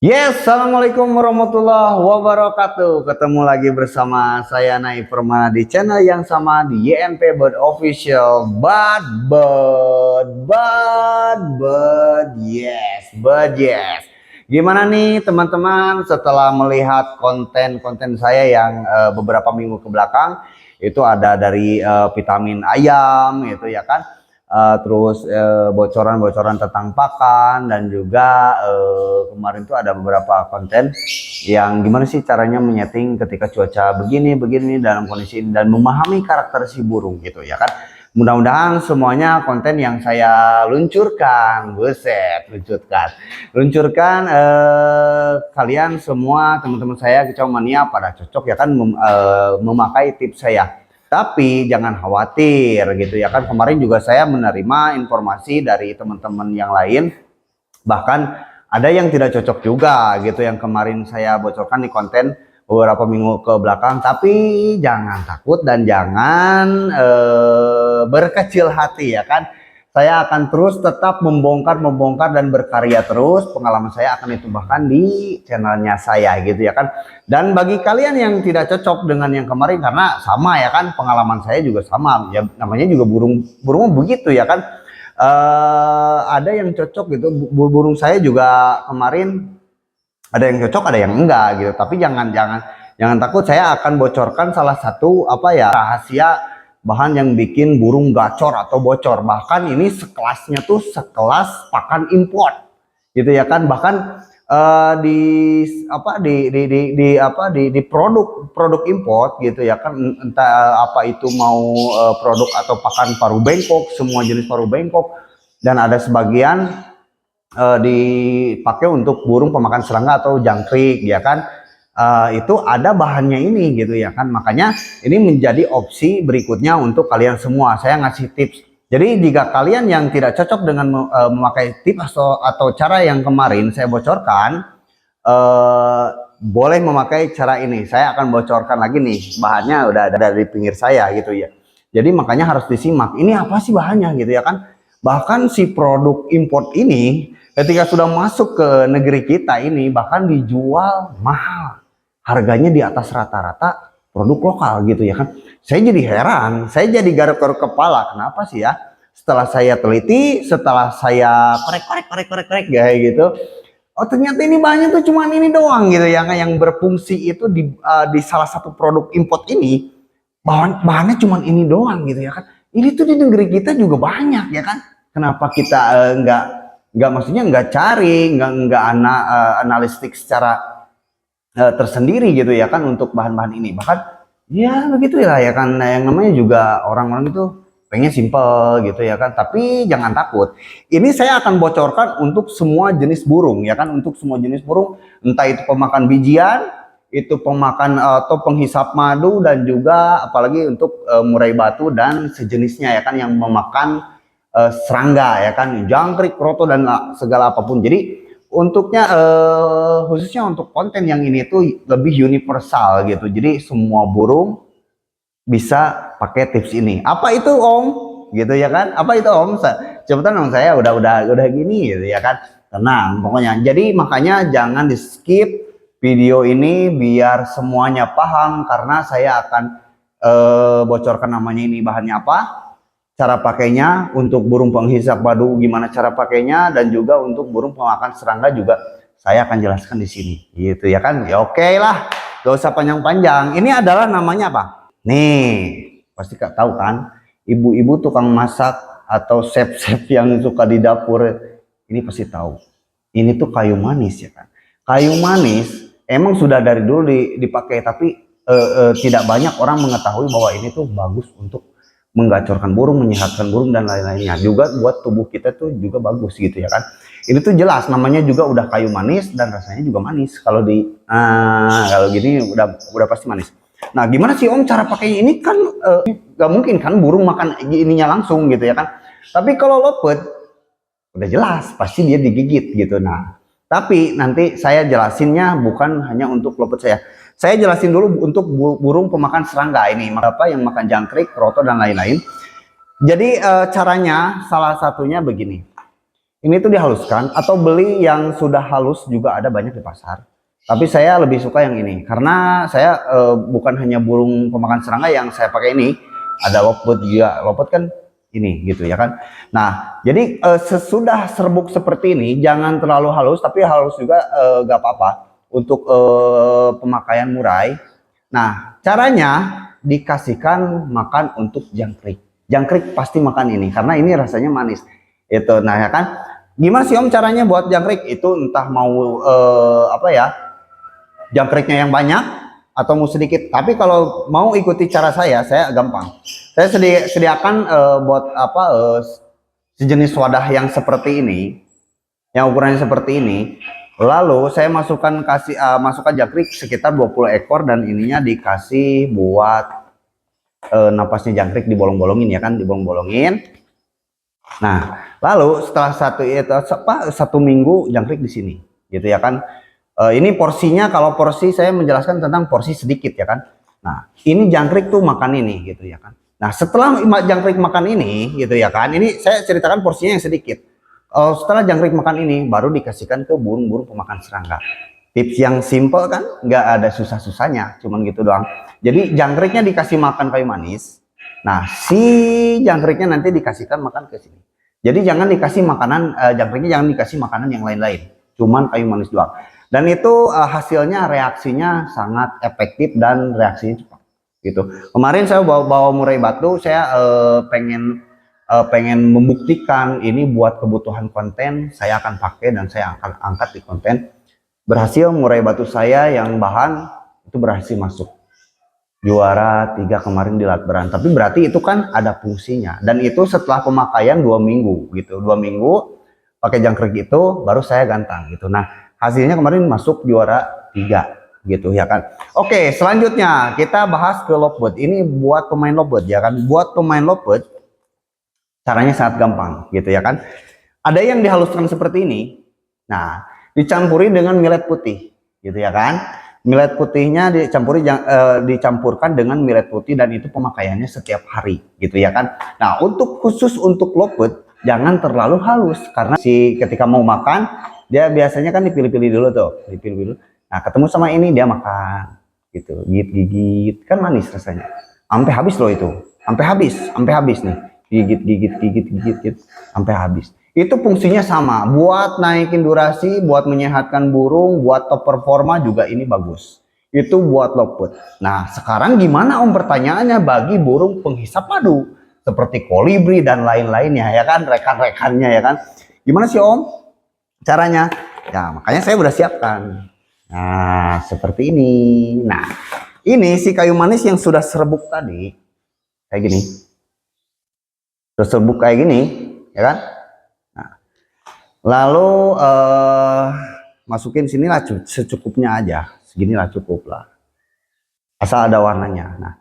Yes, assalamualaikum warahmatullahi wabarakatuh. Ketemu lagi bersama saya Naif Permana di channel yang sama di YNP Bird Official. Yes. Gimana nih teman-teman setelah melihat konten-konten saya yang beberapa minggu ke belakang itu ada dari vitamin ayam gitu ya kan. Terus bocoran-bocoran tentang pakan dan juga kemarin tuh ada beberapa konten yang gimana sih caranya menyeting ketika cuaca begini dalam kondisi ini dan memahami karakter si burung gitu ya kan. Mudah-mudahan semuanya konten yang saya luncurkan, luncurkan kalian semua teman-teman saya kicau mania pada cocok ya kan memakai tips saya. Tapi jangan khawatir gitu ya kan, kemarin juga saya menerima informasi dari teman-teman yang lain, bahkan ada yang tidak cocok juga gitu yang kemarin saya bocorkan di konten beberapa minggu ke belakang. Tapi jangan takut dan jangan berkecil hati ya kan. Saya akan terus tetap membongkar dan berkarya terus. Pengalaman saya akan ditumpahkan di channelnya saya gitu ya kan. Dan bagi kalian yang tidak cocok dengan yang kemarin, karena sama ya kan, pengalaman saya juga sama ya, namanya juga burung begitu ya kan. Ada yang cocok gitu, burung saya juga kemarin ada yang cocok ada yang enggak gitu. Tapi jangan takut, saya akan bocorkan salah satu rahasia bahan yang bikin burung gacor atau bocor. Bahkan ini sekelasnya tuh sekelas pakan import gitu ya kan. Bahkan di produk import gitu ya kan, entah apa itu mau produk atau pakan paruh bengkok, semua jenis paruh bengkok, dan ada sebagian dipakai untuk burung pemakan serangga atau jangkrik ya kan. Itu ada bahannya ini gitu ya kan. Makanya ini menjadi opsi berikutnya untuk kalian semua. Saya ngasih tips. Jadi jika kalian yang tidak cocok dengan memakai tips atau cara yang kemarin saya bocorkan, boleh memakai cara ini. Saya akan bocorkan lagi nih, bahannya udah ada di pinggir saya gitu ya. Jadi makanya harus disimak. Ini apa sih bahannya gitu ya kan. Bahkan si produk import ini ketika sudah masuk ke negeri kita ini bahkan dijual mahal. Harganya di atas rata-rata produk lokal gitu ya kan. Saya jadi heran, saya jadi garuk-garuk kepala. Kenapa sih ya? Setelah saya teliti, setelah saya korek kayak gitu, oh ternyata ini bahannya tuh cuma ini doang gitu ya, yang berfungsi itu di salah satu produk import ini bahannya cuma ini doang gitu ya kan. Ini tuh di negeri kita juga banyak ya kan. Kenapa kita nggak maksudnya nggak cari, nggak analistik secara tersendiri gitu ya kan untuk bahan-bahan ini. Bahkan ya begitu ya kan, yang namanya juga orang-orang itu pengen simple gitu ya kan. Tapi jangan takut, ini saya akan bocorkan untuk semua jenis burung ya kan, untuk semua jenis burung, entah itu pemakan bijian, itu pemakan atau penghisap madu, dan juga apalagi untuk murai batu dan sejenisnya ya kan, yang memakan serangga ya kan, jangkrik, kroto, dan segala apapun. Jadi untuknya khususnya untuk konten yang ini tuh lebih universal gitu. Jadi semua burung bisa pakai tips ini. Apa itu Om? Gitu ya kan? Apa itu Om? Cepetan dong, saya udah gini gitu ya kan. Tenang pokoknya. Jadi makanya jangan di skip video ini biar semuanya paham, karena saya akan bocorkan namanya ini bahannya apa, cara pakainya, untuk burung penghisap madu gimana cara pakainya, dan juga untuk burung pemakan serangga juga saya akan jelaskan di sini gitu ya kan. Ya oke lah, gak usah panjang-panjang. Ini adalah namanya apa nih, pasti gak tahu kan, ibu-ibu tukang masak atau chef-chef yang suka di dapur ini pasti tahu. Ini tuh kayu manis ya kan. Kayu manis emang sudah dari dulu dipakai, tapi tidak banyak orang mengetahui bahwa ini tuh bagus untuk menggacorkan burung, menyehatkan burung, dan lain-lainnya. Juga buat tubuh kita tuh juga bagus gitu ya kan. Ini tuh jelas namanya juga udah kayu manis, dan rasanya juga manis. Kalau kalau gini udah pasti manis. Nah gimana sih Om cara pakainya? Ini kan gak mungkin kan burung makan ininya langsung gitu ya kan. Tapi kalau lopet udah jelas pasti dia digigit gitu. Nah tapi nanti saya jelasinnya bukan hanya untuk lopet saya. Saya jelasin dulu untuk burung pemakan serangga ini, apa yang makan jangkrik, kroto, dan lain-lain. Jadi caranya salah satunya begini. ini tuh dihaluskan atau beli yang sudah halus juga ada banyak di pasar. Tapi saya lebih suka yang ini karena saya bukan hanya burung pemakan serangga yang saya pakai ini, ada lopet juga. Lopet kan ini gitu ya kan. Nah, jadi sesudah serbuk seperti ini jangan terlalu halus tapi halus juga gak apa-apa untuk pemakaian murai. Nah, caranya dikasihkan makan untuk jangkrik. Jangkrik pasti makan ini karena ini rasanya manis. Itu. Nah, ya kan? Gimana sih Om caranya buat jangkrik? Itu entah mau apa ya? Jangkriknya yang banyak atau mau sedikit. Tapi kalau mau ikuti cara saya gampang. Saya sediakan buat apa sejenis wadah yang seperti ini. Yang ukurannya seperti ini. Lalu saya masukkan masukkan jangkrik sekitar 20 ekor dan ininya dikasih buat napasnya jangkrik dibolong-bolongin ya kan, dibolong-bolongin. Nah, lalu setelah satu minggu jangkrik di sini, gitu ya kan. Ini porsinya, kalau porsi saya menjelaskan tentang porsi sedikit ya kan. Nah, ini jangkrik tuh makan ini, gitu ya kan. Nah, setelah jangkrik makan ini, gitu ya kan. Ini saya ceritakan porsinya yang sedikit. Setelah jangkrik makan ini baru dikasihkan ke burung-burung pemakan serangga. Tips yang simple kan, nggak ada susah-susahnya, cuman gitu doang. Jadi jangkriknya dikasih makan kayu manis. Nah, si jangkriknya nanti dikasihkan makan ke sini. Jadi jangan dikasih makanan, jangkriknya jangan dikasih makanan yang lain-lain, cuman kayu manis doang. Dan itu hasilnya reaksinya sangat efektif dan reaksinya cepat. Gitu. Kemarin saya bawa murai batu, saya pengen membuktikan ini buat kebutuhan konten, saya akan pakai dan saya akan angkat di konten. Berhasil murai batu saya yang bahan itu berhasil masuk juara 3 kemarin di Latberan. Tapi berarti itu kan ada fungsinya dan itu setelah pemakaian 2 minggu gitu. 2 minggu pakai jangkrik itu baru saya gantang gitu. Nah, hasilnya kemarin masuk juara 3 gitu ya kan. Oke, selanjutnya kita bahas ke lopet. Ini buat pemain lopet ya kan. Buat pemain lopet caranya sangat gampang gitu ya kan. Ada yang dihaluskan seperti ini. Nah, dicampuri dengan millet putih gitu ya kan. Millet putihnya dicampurkan dengan millet putih dan itu pemakaiannya setiap hari gitu ya kan. Nah, khusus untuk lopet jangan terlalu halus karena ketika mau makan dia biasanya kan dipilih-pilih dulu tuh, dipilih-pilih. Nah, ketemu sama ini dia makan gitu, gigit-gigit kan manis rasanya. Sampai habis loh itu. Sampai habis nih. Gigit sampai habis. Itu fungsinya sama, buat naikin durasi, buat menyehatkan burung, buat top performa juga ini bagus. Itu buat lopet. Nah, sekarang gimana Om pertanyaannya bagi burung penghisap madu seperti kolibri dan lain-lainnya ya kan, rekan-rekannya ya kan. Gimana sih Om caranya? Ya, makanya saya udah siapkan. Nah, seperti ini. Nah, ini si kayu manis yang sudah serbuk tadi kayak gini. Tersebut kayak gini ya kan. Nah, lalu masukin sinilah secukupnya aja, seginilah cukup lah, asal ada warnanya. Nah,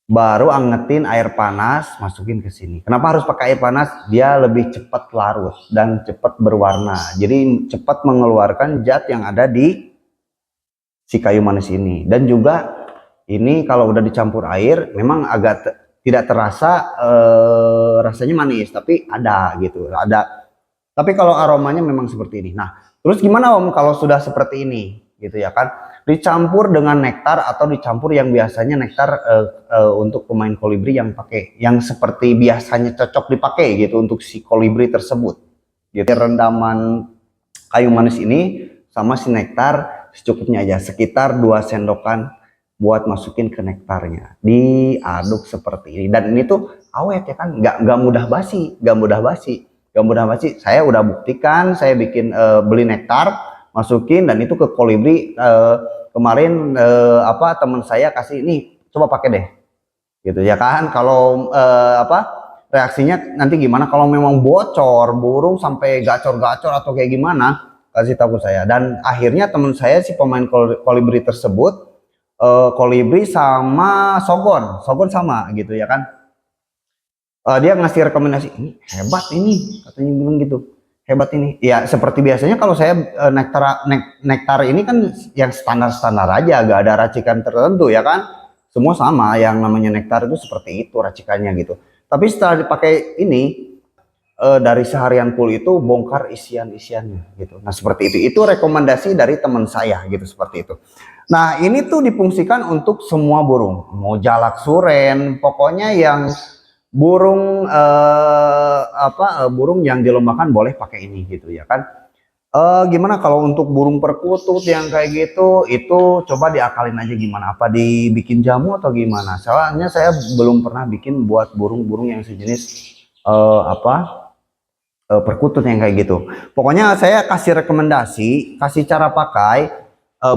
baru angetin air panas, masukin ke sini. Kenapa harus pakai air panas? Dia lebih cepat larut dan cepat berwarna, jadi cepat mengeluarkan zat yang ada di si kayu manis ini. Dan juga ini kalau udah dicampur air memang agak tidak terasa rasanya manis, tapi ada gitu, ada. Tapi kalau aromanya memang seperti ini. Nah, terus gimana Om kalau sudah seperti ini gitu ya kan? Dicampur dengan nektar atau dicampur yang biasanya nektar untuk pemain kolibri yang pakai, yang seperti biasanya cocok dipakai gitu untuk si kolibri tersebut. Jadi rendaman kayu manis ini sama si nektar secukupnya aja, sekitar 2 sendokan buat masukin ke nektarnya, diaduk seperti ini. Dan ini tuh awet ya kan, nggak mudah basi, nggak mudah basi. Saya udah buktikan, saya bikin beli nektar, masukin dan itu ke kolibri. Kemarin teman saya kasih ini, coba pakai deh, gitu ya kan. Kalau reaksinya nanti gimana? Kalau memang bocor, burung sampai gacor-gacor atau kayak gimana, kasih tahu saya. Dan akhirnya teman saya si pemain kolibri tersebut, kolibri sama sogon sama gitu ya kan. Dia ngasih rekomendasi, ini hebat ini, katanya bilang gitu, hebat ini. Ya seperti biasanya kalau saya nektar ini kan yang standar aja, gak ada racikan tertentu ya kan, semua sama, yang namanya nektar itu seperti itu racikannya gitu. Tapi setelah dipakai ini dari seharian full itu bongkar isian-isiannya gitu. Nah seperti itu. Itu rekomendasi dari teman saya gitu seperti itu. Nah ini tuh difungsikan untuk semua burung. Mau jalak suren, pokoknya yang burung burung yang dilombakan boleh pakai ini gitu ya kan. Gimana kalau untuk burung perkutut yang kayak gitu, itu coba diakalin aja gimana, apa dibikin jamu atau gimana? Soalnya saya belum pernah bikin buat burung-burung yang sejenis perkutut yang kayak gitu. Pokoknya saya kasih rekomendasi, kasih cara pakai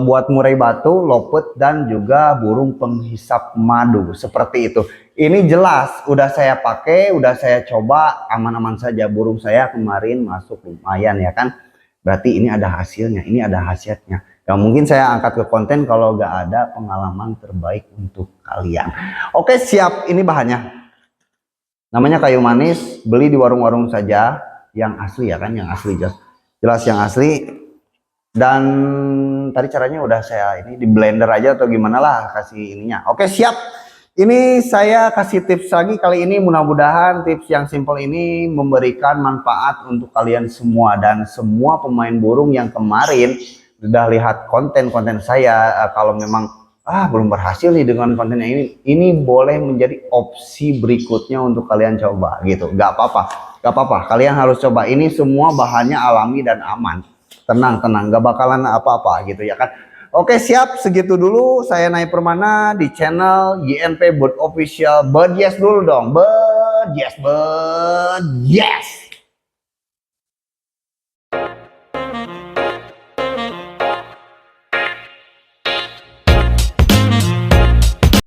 buat murai batu, lopet, dan juga burung penghisap madu seperti itu. Ini jelas, udah saya pakai, udah saya coba, aman-aman saja. Burung saya kemarin masuk lumayan ya kan. Berarti ini ada hasilnya, ini ada khasiatnya. Gak mungkin saya angkat ke konten kalau gak ada pengalaman terbaik untuk kalian. Oke siap, ini bahannya. Namanya kayu manis, beli di warung-warung saja. Yang asli ya kan, yang asli jelas yang asli. Dan tadi caranya udah saya ini di blender aja atau gimana lah kasih ininya. Oke siap. Ini saya kasih tips lagi kali ini, mudah-mudahan tips yang simple ini memberikan manfaat untuk kalian semua dan semua pemain burung yang kemarin sudah lihat konten-konten saya. Kalau memang belum berhasil nih dengan kontennya ini boleh menjadi opsi berikutnya untuk kalian coba gitu. Gak apa-apa, kalian harus coba. Ini semua bahannya alami dan aman. Tenang, gak bakalan apa-apa gitu ya kan. Oke siap, segitu dulu saya Nay Permana di channel YNP Bird Official. Bird yes dulu dong, bird yes.